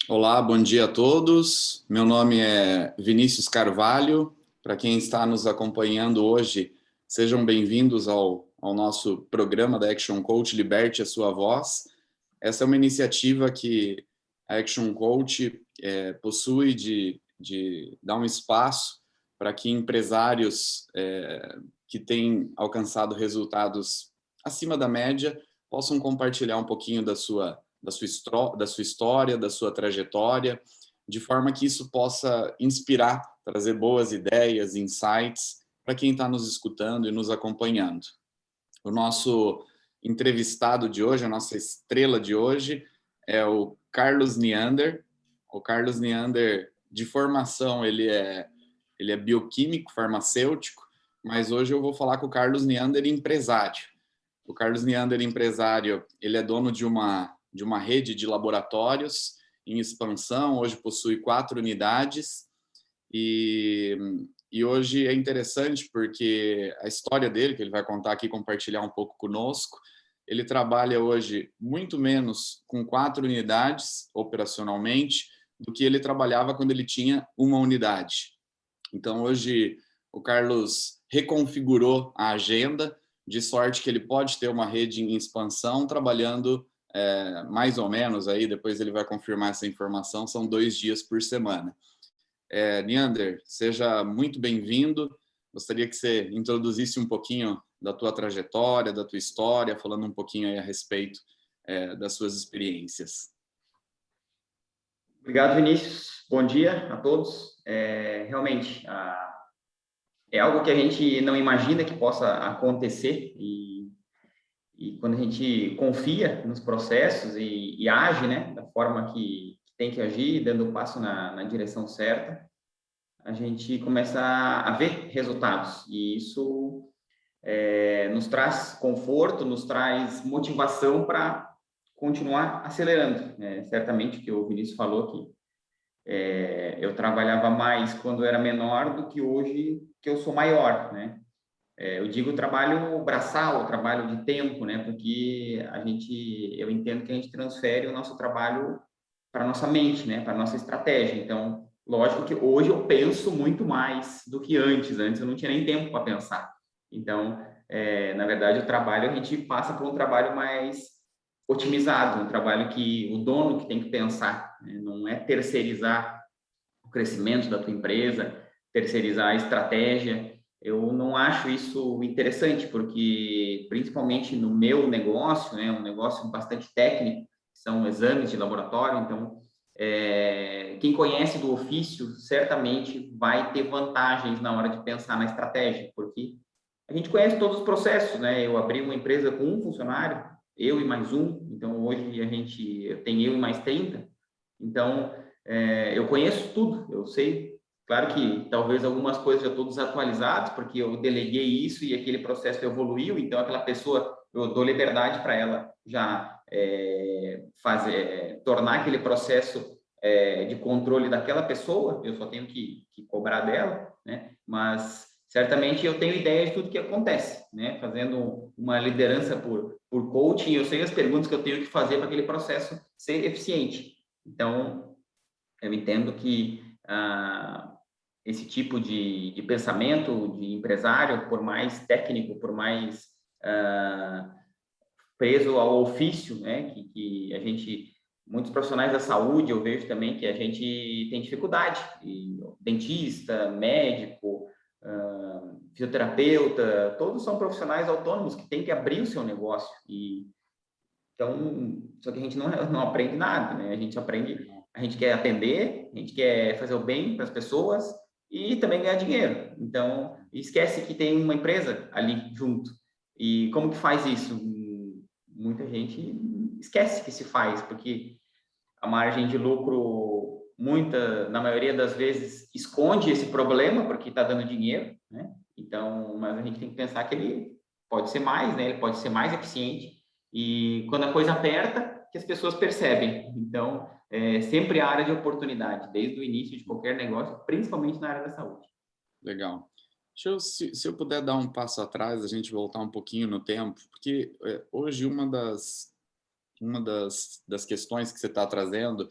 Olá, bom dia a todos. Meu nome é Vinícius Carvalho. Para quem está nos acompanhando hoje, sejam bem-vindos ao nosso programa da Action Coach Liberte a Sua Voz. Essa é uma iniciativa que a Action Coach possui de dar um espaço para que empresários que têm alcançado resultados acima da média possam compartilhar um pouquinho da sua história, da sua trajetória, de forma que isso possa inspirar, trazer boas ideias, insights para quem está nos escutando e nos acompanhando. O nosso entrevistado de hoje, a nossa estrela de hoje, é o Carlos Neander. O Carlos Neander, de formação, ele é bioquímico, farmacêutico, mas hoje eu vou falar com o Carlos Neander, empresário. O Carlos Neander, empresário, ele é dono de uma rede de laboratórios em expansão, hoje possui 4 unidades e hoje é interessante porque a história dele, que ele vai contar aqui, compartilhar um pouco conosco, ele trabalha hoje muito menos com 4 unidades operacionalmente do que ele trabalhava quando ele tinha uma unidade. Então, hoje, o Carlos reconfigurou a agenda, de sorte que ele pode ter uma rede em expansão, trabalhando mais ou menos, aí depois ele vai confirmar essa informação, são 2 dias por semana. Neander, seja muito bem-vindo. Gostaria que você introduzisse um pouquinho da tua trajetória, da tua história, falando um pouquinho aí a respeito das suas experiências. Obrigado, Vinícius. Bom dia a todos. Realmente, é algo que a gente não imagina que possa acontecer e quando a gente confia nos processos e age, né, da forma que tem que agir, dando o passo na direção certa, a gente começa a ver resultados e isso nos traz conforto, nos traz motivação para continuar acelerando. Certamente que o Vinícius falou que eu trabalhava mais quando era menor do que hoje que eu sou maior, né? Eu digo trabalho braçal, trabalho de tempo, né? Porque eu entendo que a gente transfere o nosso trabalho para nossa mente, né? Para nossa estratégia. Então, lógico que hoje eu penso muito mais do que antes. Antes eu não tinha nem tempo para pensar. Então, na verdade, o trabalho a gente passa por um trabalho mais otimizado, um trabalho que o dono que tem que pensar, né? Não é terceirizar o crescimento da tua empresa, terceirizar a estratégia. Eu não acho isso interessante, porque principalmente no meu negócio, né, um negócio bastante técnico, são exames de laboratório, então quem conhece do ofício certamente vai ter vantagens na hora de pensar na estratégia, porque a gente conhece todos os processos, né? Eu abri uma empresa com um funcionário, eu e mais um, então hoje tem eu e mais 30, então eu conheço tudo, eu sei. Claro que talvez algumas coisas já estão desatualizadas, porque eu deleguei isso e aquele processo evoluiu, então aquela pessoa, eu dou liberdade para ela já tornar aquele processo de controle daquela pessoa, eu só tenho que cobrar dela, né? Mas certamente eu tenho ideia de tudo que acontece, né? Fazendo uma liderança por coaching, eu sei as perguntas que eu tenho que fazer para aquele processo ser eficiente. Então, eu entendo que esse tipo de pensamento de empresário, por mais técnico, por mais preso ao ofício, né, que a gente, muitos profissionais da saúde, eu vejo também que a gente tem dificuldade, e dentista, médico, fisioterapeuta, todos são profissionais autônomos que têm que abrir o seu negócio então, só que a gente não aprende nada, né? A gente quer atender, a gente quer fazer o bem para as pessoas e também ganhar dinheiro. Então, esquece que tem uma empresa ali junto. E como que faz isso? Muita gente esquece que se faz, porque a margem de lucro, na maioria das vezes, esconde esse problema, porque está dando dinheiro, né? Então, mas a gente tem que pensar que ele pode ser mais, né? Ele pode ser mais eficiente. E quando a coisa aperta, que as pessoas percebem. Então, sempre a área de oportunidade, desde o início de qualquer negócio, principalmente na área da saúde. Legal. Se eu puder dar um passo atrás, a gente voltar um pouquinho no tempo, porque hoje uma das questões que você está trazendo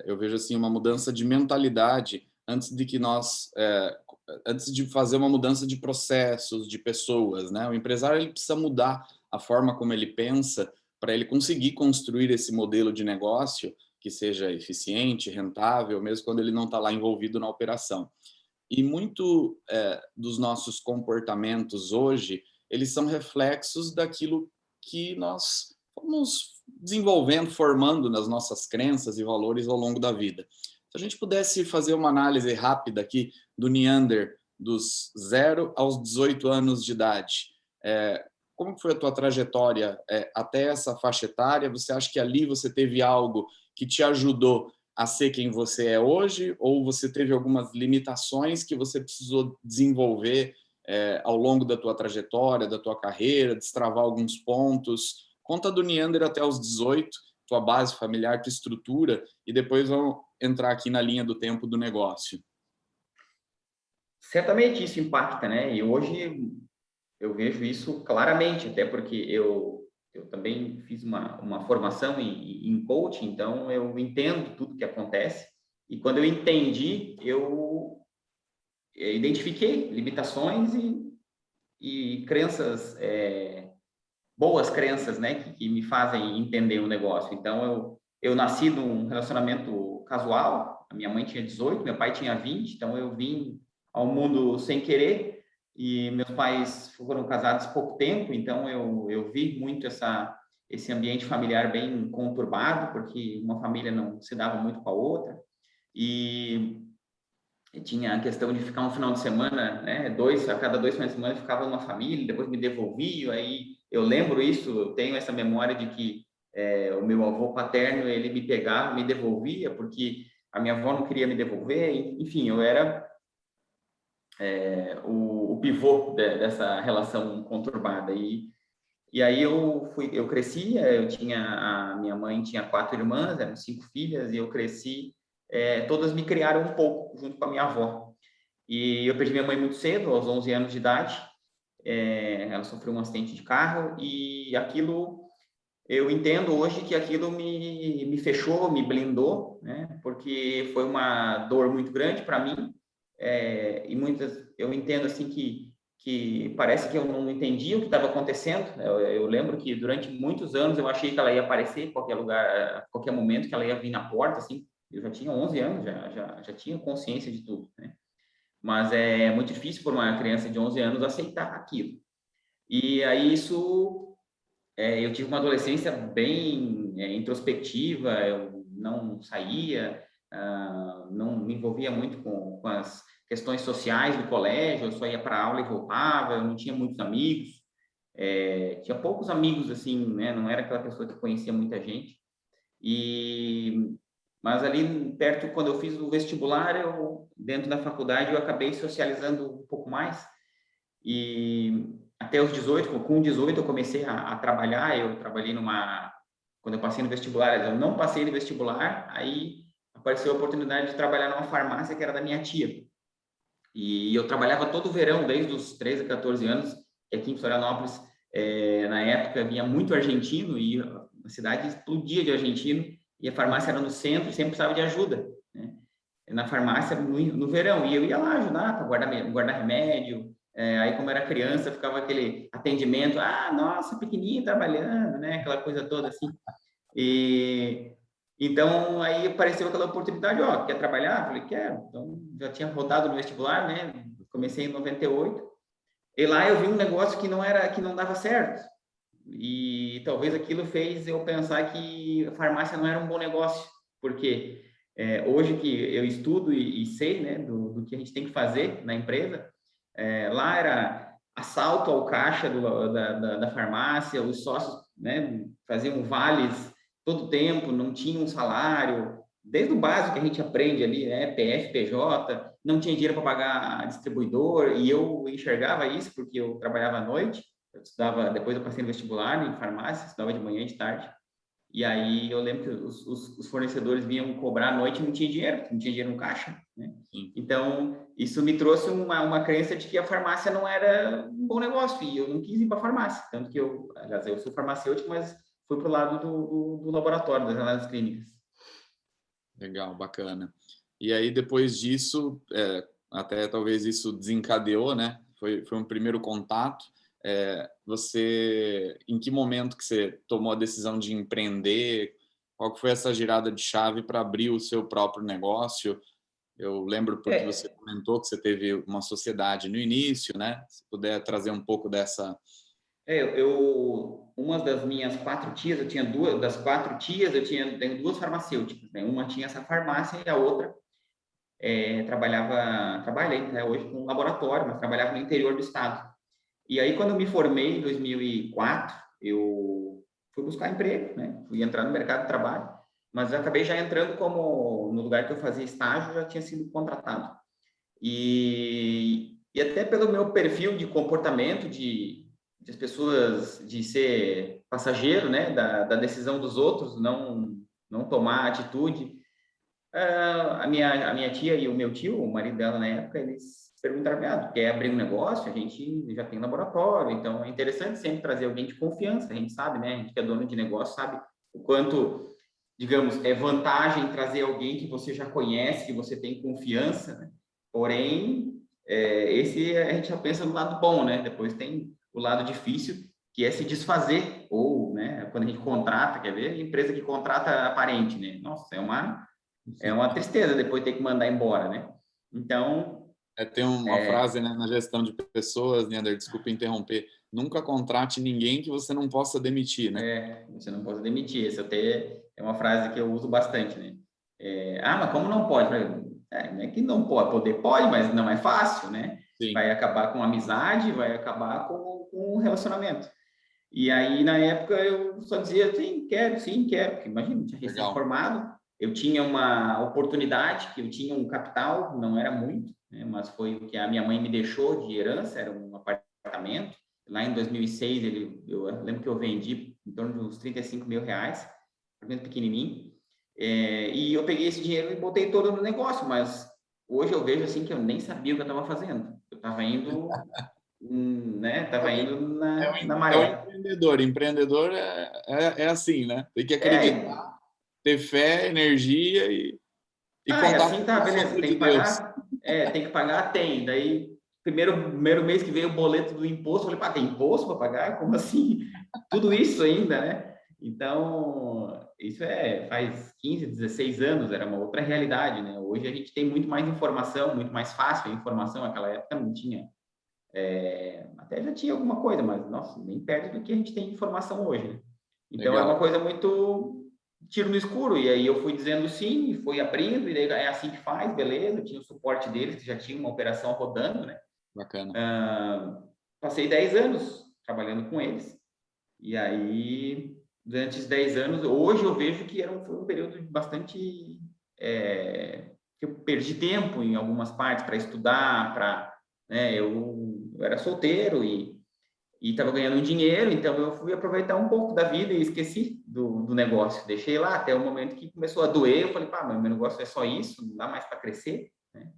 eu vejo assim uma mudança de mentalidade antes de fazer uma mudança de processos, de pessoas, né? O empresário ele precisa mudar a forma como ele pensa para ele conseguir construir esse modelo de negócio que seja eficiente, rentável, mesmo quando ele não está lá envolvido na operação. E muito dos nossos comportamentos hoje, eles são reflexos daquilo que nós fomos desenvolvendo, formando nas nossas crenças e valores ao longo da vida. Se a gente pudesse fazer uma análise rápida aqui do Neander, dos 0 aos 18 anos de idade, como foi a tua trajetória até essa faixa etária? Você acha que ali você teve algo que te ajudou a ser quem você é hoje, ou você teve algumas limitações que você precisou desenvolver ao longo da tua trajetória, da tua carreira, destravar alguns pontos? Conta do Neander até os 18, tua base familiar, tua estrutura, e depois vamos entrar aqui na linha do tempo do negócio. Certamente isso impacta, né? E hoje eu vejo isso claramente, até porque eu também fiz uma formação em coaching, então eu entendo tudo que acontece. E quando eu entendi, eu identifiquei limitações e crenças, boas crenças, né, que me fazem entender o negócio. Então, eu nasci num relacionamento casual, a minha mãe tinha 18, meu pai tinha 20, então eu vim ao mundo sem querer, e meus pais foram casados pouco tempo, então eu vi muito esse ambiente familiar bem conturbado, porque uma família não se dava muito com a outra, e tinha a questão de ficar um final de semana, né, a cada 2 finais de semana ficava uma família, depois me devolvia, aí eu lembro isso, eu tenho essa memória de que o meu avô paterno, ele me pegava, me devolvia, porque a minha avó não queria me devolver, enfim, eu era o pivô dessa relação conturbada, e aí eu cresci, a minha mãe tinha 4 irmãs, eram 5 filhas, e eu cresci, todas me criaram um pouco, junto com a minha avó. E eu perdi minha mãe muito cedo, aos 11 anos de idade. Ela sofreu um acidente de carro e aquilo, eu entendo hoje que aquilo me fechou, me blindou, né? Porque foi uma dor muito grande para mim. E eu entendo assim que parece que eu não entendia o que estava acontecendo. Eu lembro que durante muitos anos eu achei que ela ia aparecer em qualquer lugar, a qualquer momento, que ela ia vir na porta, assim. Eu já tinha 11 anos, já tinha consciência de tudo, né? Mas é muito difícil para uma criança de 11 anos aceitar aquilo. E aí eu tive uma adolescência bem introspectiva, eu não saía, não me envolvia muito com as questões sociais do colégio, eu só ia para aula e voltava, eu não tinha muitos amigos, tinha poucos amigos, assim, né? Não era aquela pessoa que conhecia muita gente. Mas ali perto, quando eu fiz o vestibular, dentro da faculdade, eu acabei socializando um pouco mais. E até os 18, com 18 eu comecei a trabalhar, eu trabalhei quando eu passei no vestibular, eu não passei no vestibular, aí apareceu a oportunidade de trabalhar numa farmácia que era da minha tia. E eu trabalhava todo o verão, desde os 13 a 14 anos, e aqui em Florianópolis, na época, vinha muito argentino e a cidade explodia de argentino, e a farmácia era no centro e sempre precisava de ajuda, né? Na farmácia no verão, e eu ia lá ajudar para guardar remédio. Aí, como era criança, ficava aquele atendimento, nossa, pequenininho trabalhando, né? Aquela coisa toda assim. E então aí apareceu aquela oportunidade, quer trabalhar? Eu falei, quero. Então já tinha rodado no vestibular, né? Comecei em 98. E lá eu vi um negócio que não dava certo. E talvez aquilo fez eu pensar que a farmácia não era um bom negócio, porque hoje que eu estudo e sei, né, do que a gente tem que fazer na empresa, lá era assalto ao caixa da farmácia, os sócios, né, faziam vales todo tempo, não tinham um salário, desde o básico que a gente aprende ali, né, PF, PJ, não tinha dinheiro para pagar distribuidor, e eu enxergava isso porque eu trabalhava à noite, eu estudava, depois eu passei no vestibular em farmácia, estudava de manhã e de tarde, e aí eu lembro que os fornecedores vinham cobrar à noite e não tinha dinheiro no caixa, né? Então, isso me trouxe uma crença de que a farmácia não era um bom negócio, e eu não quis ir para a farmácia, tanto que aliás, eu sou farmacêutico, mas fui para o lado do laboratório, das análises clínicas. Legal, bacana. E aí, depois disso, até talvez isso desencadeou, né? Foi um primeiro contato. Você, em que momento que você tomou a decisão de empreender? Qual que foi essa girada de chave para abrir o seu próprio negócio? Eu lembro porque você É, comentou que você teve uma sociedade no início, né? Se puder trazer um pouco dessa... uma das minhas quatro tias, eu tinha duas, das quatro tias, tenho duas farmacêuticas, né? Uma tinha essa farmácia e a outra trabalhei até hoje com um laboratório, mas trabalhava no interior do estado. E aí, quando eu me formei em 2004, eu fui buscar emprego, né? Fui entrar no mercado de trabalho, mas eu acabei já entrando como, no lugar que eu fazia estágio, já tinha sido contratado. E até pelo meu perfil de comportamento, de as pessoas, de ser passageiro, né? Da decisão dos outros, não tomar atitude. A minha tia e o meu tio, o marido dela na época, eles perguntaram: quer abrir um negócio? A gente já tem laboratório, então é interessante sempre trazer alguém de confiança. A gente sabe, né? A gente que é dono de negócio sabe o quanto, digamos, é vantagem trazer alguém que você já conhece, que você tem confiança, né? Porém, esse a gente já pensa no lado bom, né? Depois tem o lado difícil, que é se desfazer, ou, né, quando a gente contrata, quer ver? Empresa que contrata parente, né? Nossa, é uma tristeza depois ter que mandar embora, né? Então, Tem uma frase, né, na gestão de pessoas, Neander, desculpa interromper, nunca contrate ninguém que você não possa demitir, né? você não pode demitir. Essa até é uma frase que eu uso bastante, né? Mas como não pode? Não é que não pode, poder pode, mas não é fácil, né? Sim, Vai acabar com amizade, vai acabar com o relacionamento. E aí, na época, eu só dizia, sim, quero, porque imagina, eu tinha legal, recém-formado, eu tinha uma oportunidade, que eu tinha um capital, não era muito, né, mas foi o que a minha mãe me deixou de herança, era um apartamento. Lá em 2006, eu lembro que eu vendi em torno de uns 35 mil reais, muito pequenininho, e eu peguei esse dinheiro e botei todo no negócio, mas hoje eu vejo assim que eu nem sabia o que eu estava fazendo. Eu estava indo, né, é estava o, indo na é o maré. empreendedor. Empreendedor é assim, né? Tem que acreditar, É, ter fé, energia e e contar assim com tá, o beleza, sopro de Deus. tem que pagar, tem. Daí, primeiro mês que veio o boleto do imposto, eu falei, tem imposto para pagar? Como assim? Tudo isso ainda, né? Então, isso faz 15, 16 anos, era uma outra realidade, né? Hoje a gente tem muito mais informação, muito mais fácil a informação, naquela época não tinha. Até já tinha alguma coisa, mas, nossa, nem perto do que a gente tem de informação hoje, né? Então, é uma Legal, coisa muito tiro no escuro. E aí eu fui dizendo sim, e fui abrindo, e daí é assim que faz, beleza. Eu tinha o suporte deles, que já tinha uma operação rodando, né? bacana. Passei 10 anos trabalhando com eles. E aí, durante esses 10 anos, hoje eu vejo que foi um período bastante... que eu perdi tempo em algumas partes para estudar, né, eu era solteiro e estava ganhando um dinheiro, então eu fui aproveitar um pouco da vida e esqueci do negócio. Deixei lá até o momento que começou a doer. Eu falei, mas meu negócio é só isso, não dá mais para crescer, né?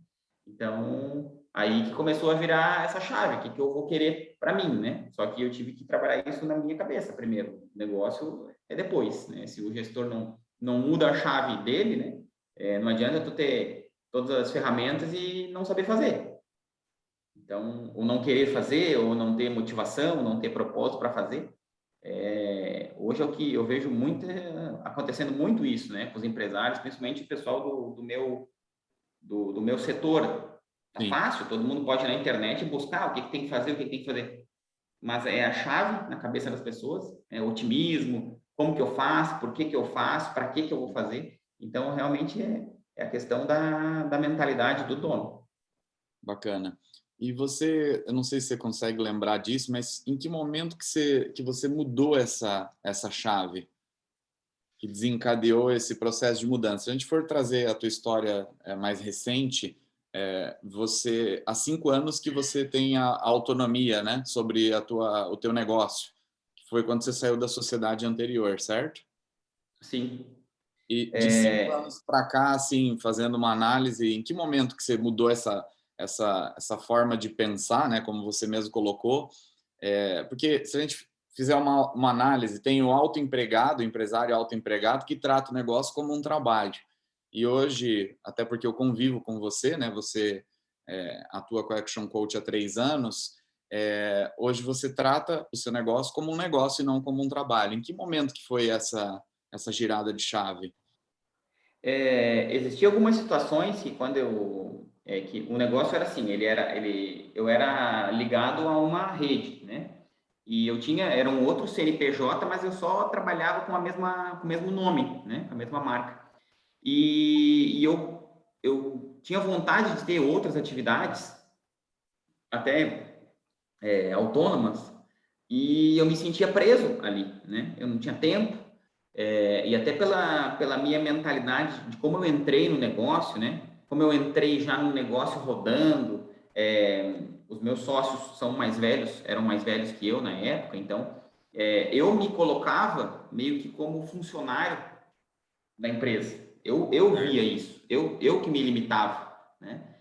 Então, aí que começou a virar essa chave, o que eu vou querer para mim, né? Só que eu tive que trabalhar isso na minha cabeça primeiro. O negócio é depois, né? Se o gestor não muda a chave dele, né? Não adianta tu ter todas as ferramentas e não saber fazer. Então, ou não querer fazer, ou não ter motivação, não ter propósito para fazer. Hoje é o que eu vejo acontecendo muito isso, né? Com os empresários, principalmente o pessoal do meu setor. Tá Sim, fácil, todo mundo pode ir na internet e buscar o que tem que fazer, o que tem que fazer. Mas é a chave na cabeça das pessoas, é otimismo, como que eu faço, por que que eu faço, para que que eu vou fazer. Então, realmente é a questão da mentalidade do dono. bacana. E você, eu não sei se você consegue lembrar disso, mas em que momento que você mudou essa chave, que desencadeou esse processo de mudança? Se a gente for trazer a tua história mais recente, você há 5 anos que você tem a autonomia, né, sobre o teu negócio, que foi quando você saiu da sociedade anterior, certo? Sim. E de 5 anos É, para cá, assim, fazendo uma análise, em que momento que você mudou essa forma de pensar, né, como você mesmo colocou? Porque se a gente fizer uma análise, tem o autoempregado, o empresário autoempregado, que trata o negócio como um trabalho. E hoje, até porque eu convivo com você, né? Você atua com a Action Coach há 3 anos. Hoje você trata o seu negócio como um negócio e não como um trabalho. Em que momento que foi essa girada de chave? Existiam algumas situações que quando que o negócio era assim, eu era ligado a uma rede, né? E era um outro CNPJ, mas eu só trabalhava com com o mesmo nome, né? Com a mesma marca. E eu tinha vontade de ter outras atividades, até autônomas, e eu me sentia preso ali, né? Eu não tinha tempo, e até pela minha mentalidade de como eu entrei no negócio, né? Como eu entrei já no negócio rodando, os meus sócios eram mais velhos que eu na época, então eu me colocava meio que como funcionário da empresa. Eu via isso, eu que me limitava, né?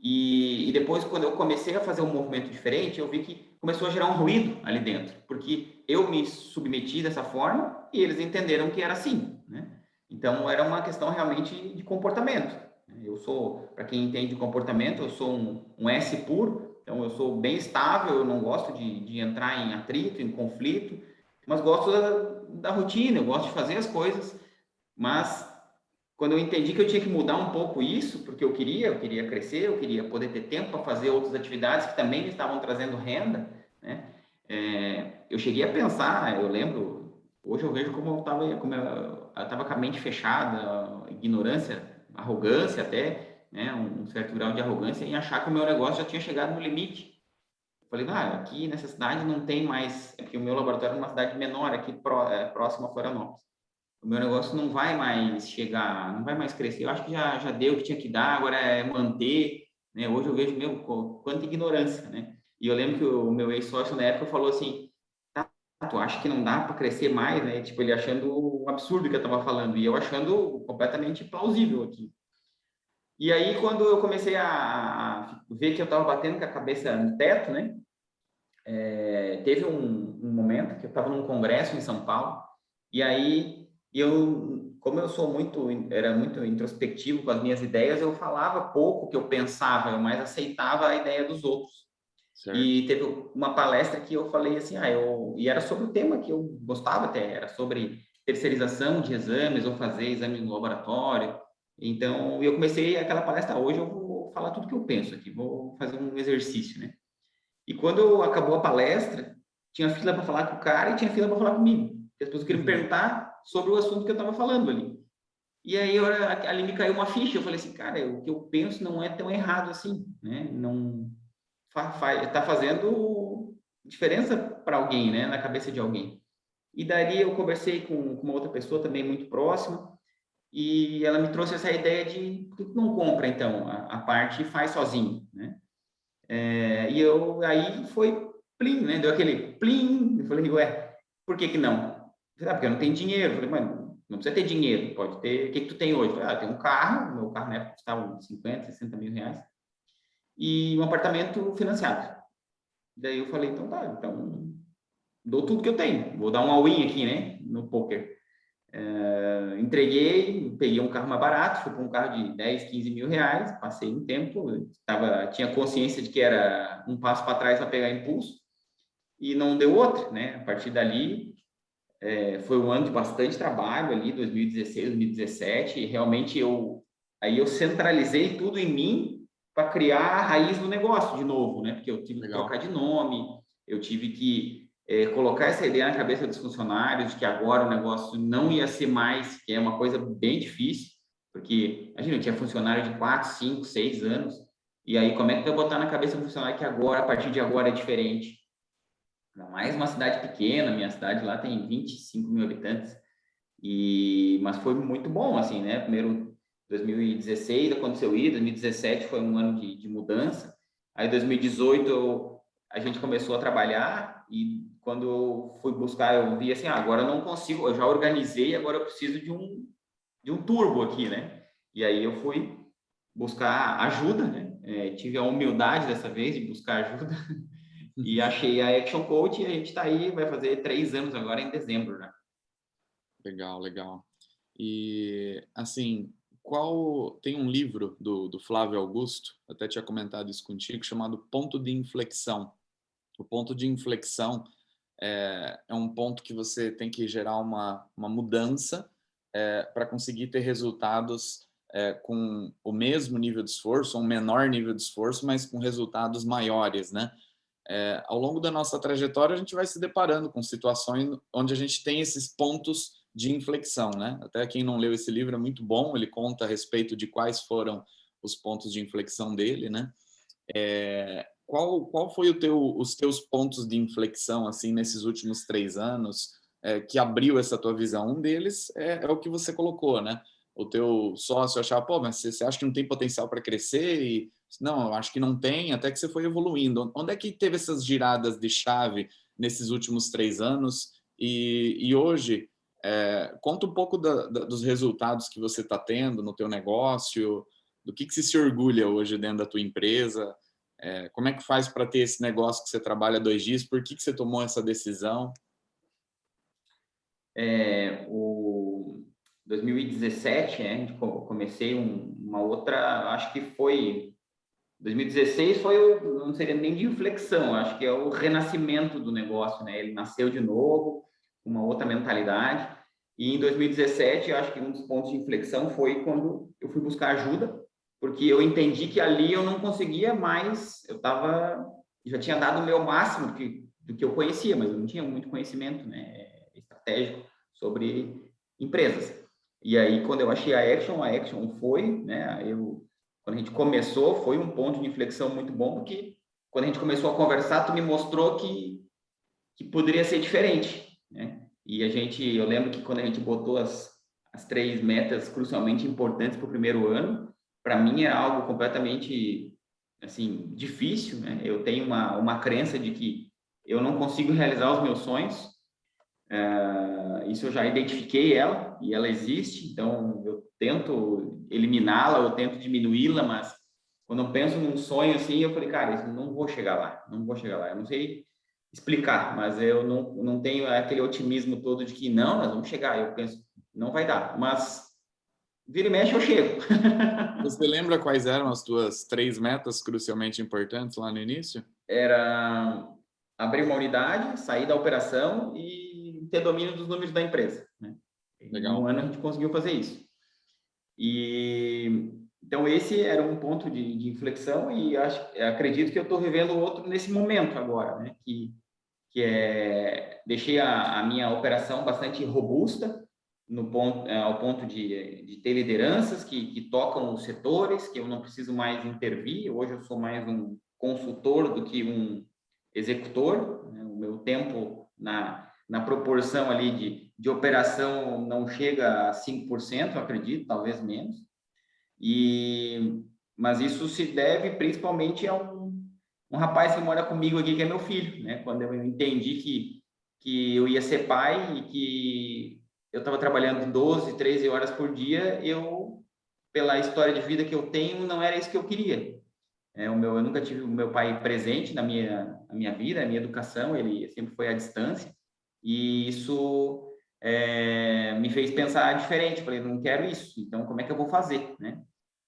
E depois, quando eu comecei a fazer um movimento diferente, eu vi que começou a gerar um ruído ali dentro, porque eu me submeti dessa forma e eles entenderam que era assim, né? Então, era uma questão realmente de comportamento. Eu sou, para quem entende de comportamento, eu sou um S puro, então eu sou bem estável, eu não gosto de entrar em atrito, em conflito, mas gosto da rotina, eu gosto de fazer as coisas, mas quando eu entendi que eu tinha que mudar um pouco isso, porque eu queria crescer, eu queria poder ter tempo para fazer outras atividades que também me estavam trazendo renda, né? Eu cheguei a pensar, eu lembro, hoje eu vejo como eu estava com a mente fechada, ignorância, arrogância até, né? Um certo grau de arrogância em achar que o meu negócio já tinha chegado no limite. Eu falei, aqui nessa cidade não tem mais, porque o meu laboratório é uma cidade menor, aqui próximo a Florianópolis. O meu negócio não vai mais chegar, não vai mais crescer. Eu acho que já deu o que tinha que dar, agora é manter, né? Hoje eu vejo, meu, quanta ignorância, né? E eu lembro que o meu ex-sócio na época falou assim, tá, tu acha que não dá para crescer mais, né? Tipo, ele achando um absurdo que eu estava falando, e eu achando completamente plausível aqui. E aí, quando eu comecei a ver que eu estava batendo com a cabeça no teto, né? Teve um momento que eu estava num congresso em São Paulo, e aí como eu era muito introspectivo com as minhas ideias, eu falava pouco o que eu pensava, eu mais aceitava a ideia dos outros. Certo. E teve uma palestra que eu falei assim, e era sobre o tema que eu gostava até, era sobre terceirização de exames ou fazer exame no laboratório. Então, eu comecei aquela palestra, hoje eu vou falar tudo que eu penso aqui, vou fazer um exercício, né? E quando acabou a palestra, tinha fila para falar com o cara e tinha fila para falar comigo. As pessoas queriam me perguntar sobre o assunto que eu estava falando ali. E aí ali me caiu uma ficha, eu falei assim, cara, o que eu penso não é tão errado assim, né? Não tá fazendo diferença para alguém, né? Na cabeça de alguém. E daí eu conversei com uma outra pessoa também muito próxima e ela me trouxe essa ideia de por que tu não compra então a parte e faz sozinho, né? E aí foi plim, né? Deu aquele plim. Eu falei, ué, por que que não? Porque eu não tenho dinheiro. Eu falei, mas não precisa ter dinheiro, pode ter. O que que tu tem hoje? Eu falei, eu tenho um carro, meu carro na época custava uns 50, 60 mil reais, e um apartamento financiado. Daí eu falei, então tá, então dou tudo que eu tenho, vou dar um all-in aqui, né? No poker. Entreguei, peguei um carro mais barato, fui para um carro de 10, 15 mil reais, passei um tempo, tinha consciência de que era um passo para trás para pegar impulso, e não deu outro, né? A partir dali, foi um ano de bastante trabalho ali, 2016, 2017, e realmente aí eu centralizei tudo em mim para criar a raiz do negócio de novo, né? Porque eu tive que trocar de nome, eu tive que colocar essa ideia na cabeça dos funcionários de que agora o negócio não ia ser mais, que é uma coisa bem difícil, porque, imagina, eu tinha funcionário de 4, 5, 6 anos, e aí como é que eu vou botar na cabeça do funcionário que agora, a partir de agora, é diferente? Ainda mais uma cidade pequena, minha cidade lá tem 25 mil habitantes, mas foi muito bom, assim, né? Primeiro, 2016 aconteceu isso, 2017 foi um ano de mudança, aí 2018 a gente começou a trabalhar e quando eu fui buscar, eu vi assim, agora eu não consigo, eu já organizei, agora eu preciso de um turbo aqui, né? E aí eu fui buscar ajuda, né? Tive a humildade dessa vez de buscar ajuda e achei a Action Coach e a gente está aí, vai fazer 3 anos agora em dezembro, né? Legal, legal. E, assim, tem um livro do Flávio Augusto, até tinha comentado isso contigo, chamado Ponto de Inflexão. O ponto de inflexão é um ponto que você tem que gerar uma mudança para conseguir ter resultados com o mesmo nível de esforço, um menor nível de esforço, mas com resultados maiores, né? Ao longo da nossa trajetória, a gente vai se deparando com situações onde a gente tem esses pontos de inflexão, né? Até quem não leu esse livro é muito bom, ele conta a respeito de quais foram os pontos de inflexão dele, né? Qual foi os teus pontos de inflexão assim nesses últimos 3 anos que abriu essa tua visão? Um deles é o que você colocou, né? O teu sócio achava, pô, mas você acha que não tem potencial para crescer? E não, eu acho que não tem, até que você foi evoluindo. Onde é que teve essas giradas de chave nesses últimos 3 anos? E hoje, conta um pouco dos resultados que você está tendo no teu negócio, do que você se orgulha hoje dentro da tua empresa. Como é que faz para ter esse negócio que você trabalha 2 dias? Por que você tomou essa decisão? O 2017, né, a gente comecei uma outra, acho que foi 2016 foi não seria nem de inflexão, acho que é o renascimento do negócio, né? Ele nasceu de novo, com uma outra mentalidade. E em 2017, eu acho que um dos pontos de inflexão foi quando eu fui buscar ajuda, porque eu entendi que ali eu não conseguia mais, já tinha dado o meu máximo do que eu conhecia, mas eu não tinha muito conhecimento, né, estratégico sobre empresas. E aí, quando eu achei a Action foi, né, quando a gente começou, foi um ponto de inflexão muito bom, porque quando a gente começou a conversar, tu me mostrou que poderia ser diferente, né? E eu lembro que quando a gente botou as 3 metas crucialmente importantes para o primeiro ano, para mim é algo completamente, assim, difícil, né? Eu tenho uma crença de que eu não consigo realizar os meus sonhos. Isso eu já identifiquei ela e ela existe, então eu tento eliminá-la, eu tento diminuí-la, mas quando eu penso num sonho assim, eu falei, cara, isso não vou chegar lá, não vou chegar lá. Eu não sei explicar, mas eu não tenho aquele otimismo todo de que não, nós vamos chegar. Eu penso, não vai dar, mas vira e mexe eu chego. Você lembra quais eram as tuas 3 metas crucialmente importantes lá no início? Era abrir uma unidade, sair da operação e ter domínio dos números da empresa, né? Em um Legal. ano a gente conseguiu fazer isso. E então esse era um ponto de inflexão e acredito que eu estou vivendo outro nesse momento agora, né? Que deixei a minha operação bastante robusta ao ponto de ter lideranças que tocam os setores, que eu não preciso mais intervir. Hoje eu sou mais um consultor do que um executor, né? O meu tempo na proporção ali de operação não chega a 5%, eu acredito, talvez menos. Mas isso se deve principalmente a um rapaz que mora comigo aqui, que é meu filho, né? Quando eu entendi que eu ia ser pai e que eu estava trabalhando 12, 13 horas por dia, pela história de vida que eu tenho, não era isso que eu queria. Eu nunca tive o meu pai presente na minha vida, na minha educação, ele sempre foi à distância, e isso me fez pensar diferente. Falei, não quero isso, então como é que eu vou fazer, né?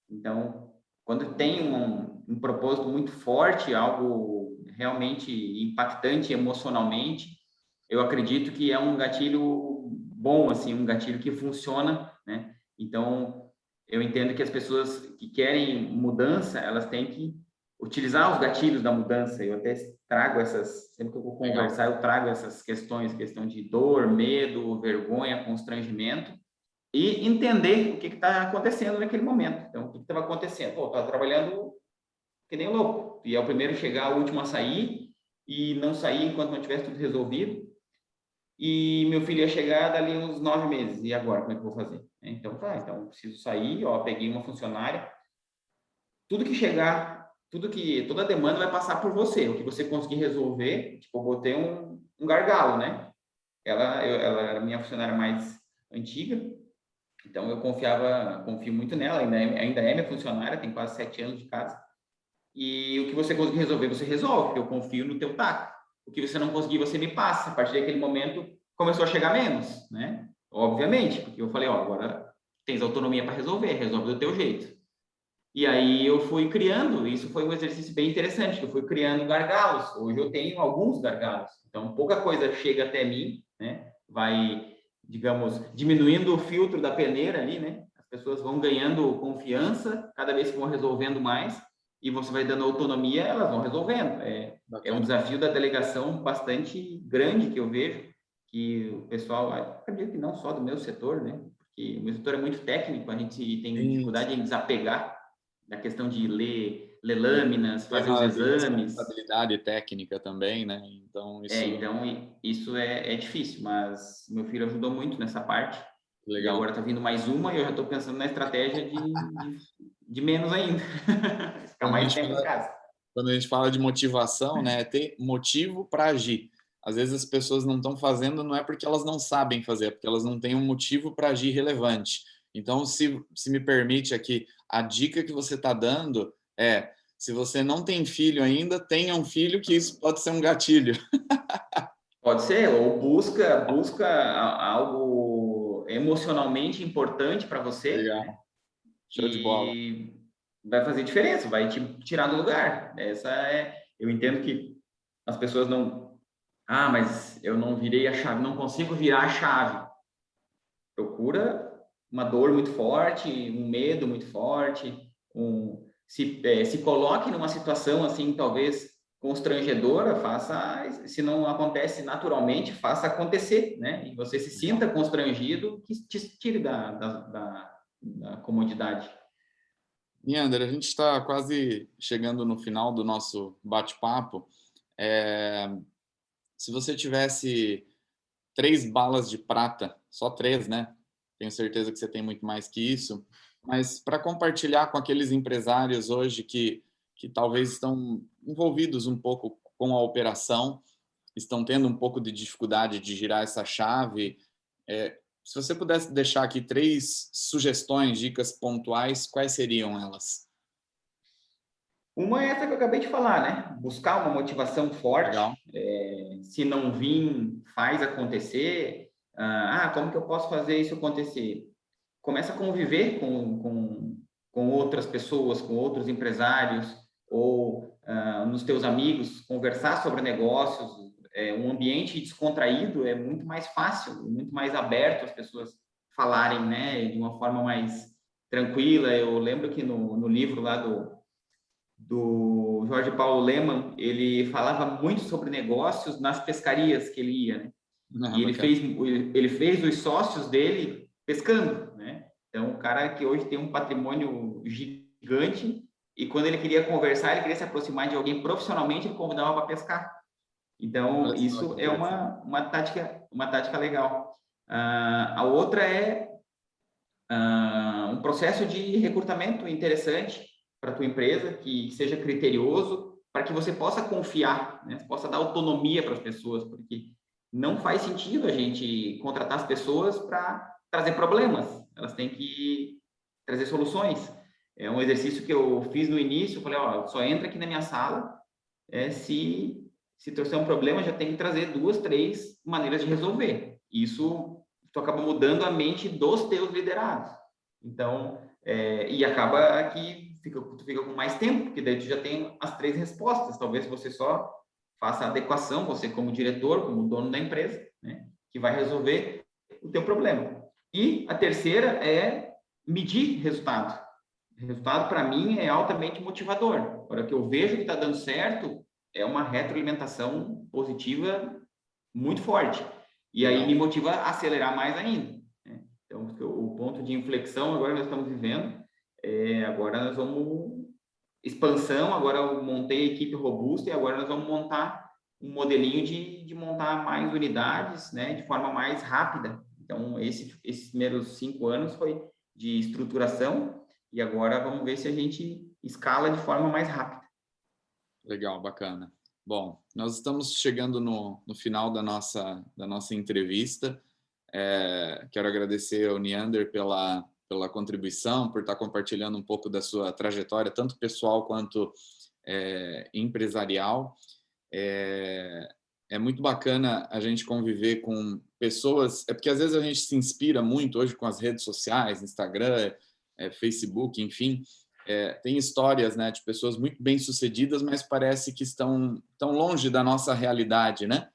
Então, quando tem um propósito muito forte, algo realmente impactante emocionalmente, eu acredito que é um gatilho bom, assim, um gatilho que funciona, né? Então, eu entendo que as pessoas que querem mudança, elas têm que utilizar os gatilhos da mudança. Eu até trago sempre que eu vou conversar, eu trago essas questões, questão de dor, medo, vergonha, constrangimento, e entender o que está acontecendo naquele momento. Então, o que estava acontecendo? Pô, estava trabalhando que nem louco, e é o primeiro a chegar, o último a sair, e não sair enquanto não tivesse tudo resolvido. E meu filho ia chegar dali uns 9 meses, e agora, como é que eu vou fazer? Então, então preciso sair, peguei uma funcionária, tudo que chegar, toda a demanda vai passar por você, o que você conseguir resolver, tipo, eu botei um gargalo, né? Ela era minha funcionária mais antiga, então eu confio muito nela, ainda é minha funcionária, tem quase 7 anos de casa. E o que você conseguir resolver, você resolve, porque eu confio no teu taco. O que você não conseguir, você me passa. A partir daquele momento, começou a chegar menos, né? obviamente, porque eu falei, ó, agora tens autonomia para resolver, resolve do teu jeito. E aí eu fui criando, isso foi um exercício bem interessante, que eu fui criando gargalos. Hoje eu tenho alguns gargalos. Então, pouca coisa chega até mim, né? Vai, digamos, diminuindo o filtro da peneira ali, né? As pessoas vão ganhando confiança, cada vez que vão resolvendo mais, e você vai dando autonomia, elas vão resolvendo. É um desafio da delegação bastante grande que eu vejo, que o pessoal, acredito que não só do meu setor, né? Porque o meu setor é muito técnico, a gente tem Sim, dificuldade em desapegar da questão de ler lâminas, tem fazer os uma de exames. responsabilidade técnica também, né? Então, isso Então, isso é difícil, mas meu filho ajudou muito nessa parte. é E legal. agora está vindo mais uma e eu já estou pensando na estratégia de menos ainda. Ficar Quando a mais gente tempo em fala, casa. quando a gente fala de motivação, né? É ter motivo para agir. Às vezes as pessoas não estão fazendo, não é porque elas não sabem fazer, é porque elas não têm um motivo para agir relevante. Então, se me permite aqui, a dica que você está dando é: se você não tem filho ainda, tenha um filho, que isso pode ser um gatilho. Pode ser, ou busca algo emocionalmente importante para você, né? Legal, show de bola. Que vai fazer diferença, vai te tirar do lugar. Eu entendo que as pessoas não, mas eu não virei a chave, não consigo virar a chave. Procura uma dor muito forte, um medo muito forte, se coloque numa situação assim, talvez constrangedora, faça, se não acontece naturalmente, faça acontecer, né? E você se Legal. sinta constrangido, que te tire da comodidade. E Ander, a gente está quase chegando no final do nosso bate-papo. É, se você tivesse 3 balas de prata, só 3, né? Tenho certeza que você tem muito mais que isso, mas para compartilhar com aqueles empresários hoje que talvez estão envolvidos um pouco com a operação, estão tendo um pouco de dificuldade de girar essa chave, se você pudesse deixar aqui 3 sugestões, dicas pontuais, quais seriam elas? Uma é essa que eu acabei de falar, né? Buscar uma motivação forte. Legal. Se não vir, faz acontecer. Como que eu posso fazer isso acontecer? Começa a conviver com outras pessoas, com outros empresários, ou nos teus amigos, conversar sobre negócios. Um ambiente descontraído é muito mais fácil, muito mais aberto as pessoas falarem, né? De uma forma mais tranquila. Eu lembro que no livro lá do Jorge Paulo Lemann, ele falava muito sobre negócios nas pescarias que ele ia, né? E Bacana. ele fez os sócios dele pescando, né? Então, o cara que hoje tem um patrimônio gigante e quando ele queria conversar, ele queria se aproximar de alguém profissionalmente, ele convidava para pescar. Então, Olha só que isso é interessante. uma tática legal. A outra é um processo de recrutamento interessante para a tua empresa, que seja criterioso, para que você possa confiar, né? Possa dar autonomia para as pessoas, porque não faz sentido a gente contratar as pessoas para trazer problemas, elas têm que trazer soluções. É um exercício que eu fiz no início, eu falei, ó, só entra aqui na minha sala se trouxer um problema, já tem que trazer 2, 3 maneiras de resolver. Isso tu acaba mudando a mente dos teus liderados. Então, e acaba que tu fica com mais tempo, porque daí tu já tem as 3 respostas. Talvez você só faça a adequação, você como diretor, como dono da empresa, né, que vai resolver o teu problema. E a terceira é medir resultado. Resultado, para mim, é altamente motivador. Agora que eu vejo que está dando certo, é uma retroalimentação positiva muito forte. E aí Legal. me motiva a acelerar mais ainda, né? Então, o ponto de inflexão agora nós estamos vivendo, agora nós vamos expansão, agora eu montei a equipe robusta e agora nós vamos montar um modelinho de montar mais unidades, né, de forma mais rápida. Então, esses primeiros 5 anos foi de estruturação e agora vamos ver se a gente escala de forma mais rápida. Legal, bacana. Bom, nós estamos chegando no final da nossa entrevista. Quero agradecer ao Neander pela contribuição, por estar compartilhando um pouco da sua trajetória, tanto pessoal quanto empresarial. é muito bacana a gente conviver com pessoas, porque às vezes a gente se inspira muito hoje com as redes sociais, Instagram, Facebook, enfim, tem histórias, né, de pessoas muito bem-sucedidas, mas parece que estão tão longe da nossa realidade, né?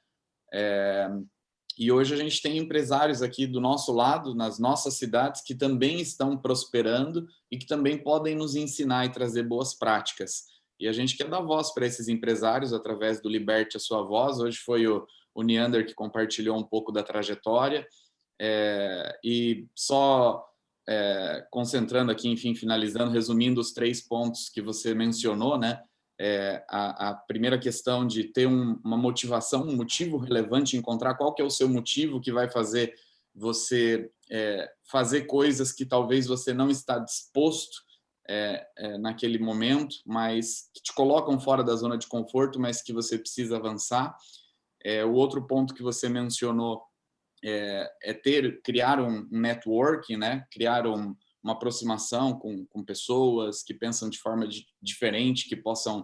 E hoje a gente tem empresários aqui do nosso lado, nas nossas cidades, que também estão prosperando e que também podem nos ensinar e trazer boas práticas. E a gente quer dar voz para esses empresários através do Liberte a Sua Voz. Hoje foi o Neander que compartilhou um pouco da trajetória. E só concentrando aqui, enfim, finalizando, resumindo os 3 pontos que você mencionou, né? A primeira questão de ter uma motivação, um motivo relevante, encontrar qual que é o seu motivo que vai fazer você fazer coisas que talvez você não está disposto naquele momento, mas que te colocam fora da zona de conforto, mas que você precisa avançar. O outro ponto que você mencionou criar um networking, né? Criar uma aproximação com pessoas que pensam de forma diferente, que possam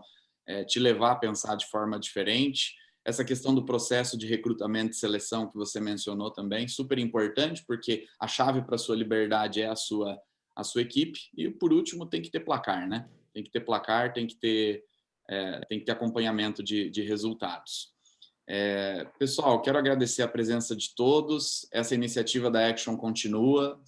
te levar a pensar de forma diferente. Essa questão do processo de recrutamento e seleção que você mencionou também, super importante, porque a chave para a sua liberdade é a sua equipe. E, por último, tem que ter placar, né? Tem que ter placar, tem que ter acompanhamento de resultados. Pessoal, quero agradecer a presença de todos. Essa iniciativa da Action continua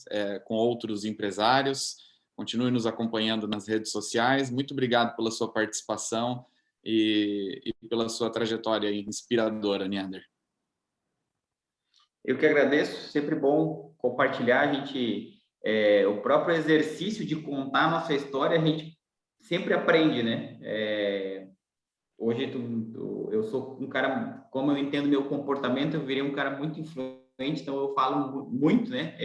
com outros empresários. Continue nos acompanhando nas redes sociais. Muito obrigado pela sua participação e pela sua trajetória inspiradora, Neander. Eu que agradeço, sempre bom compartilhar. A gente, o próprio exercício de contar a nossa história, a gente sempre aprende, né? Hoje eu sou um cara, como eu entendo meu comportamento, eu virei um cara muito influente, então eu falo muito, né?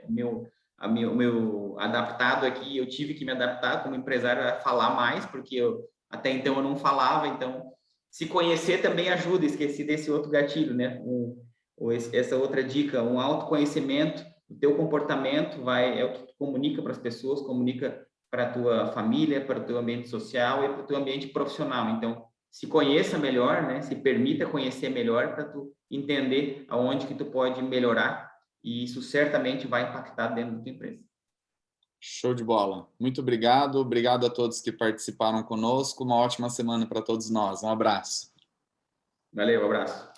O meu adaptado aqui, eu tive que me adaptar como empresário a falar mais, porque até então eu não falava, então se conhecer também ajuda, esqueci desse outro gatilho, né? Essa outra dica, um autoconhecimento, o teu comportamento é o que tu comunica para as pessoas, comunica para a tua família, para o teu ambiente social e para o teu ambiente profissional. Então, se conheça melhor, né? Se permita conhecer melhor para tu entender aonde que tu pode melhorar e isso certamente vai impactar dentro da tua empresa. Show de bola. Muito obrigado. Obrigado a todos que participaram conosco. Uma ótima semana para todos nós. Um abraço. Valeu, um abraço.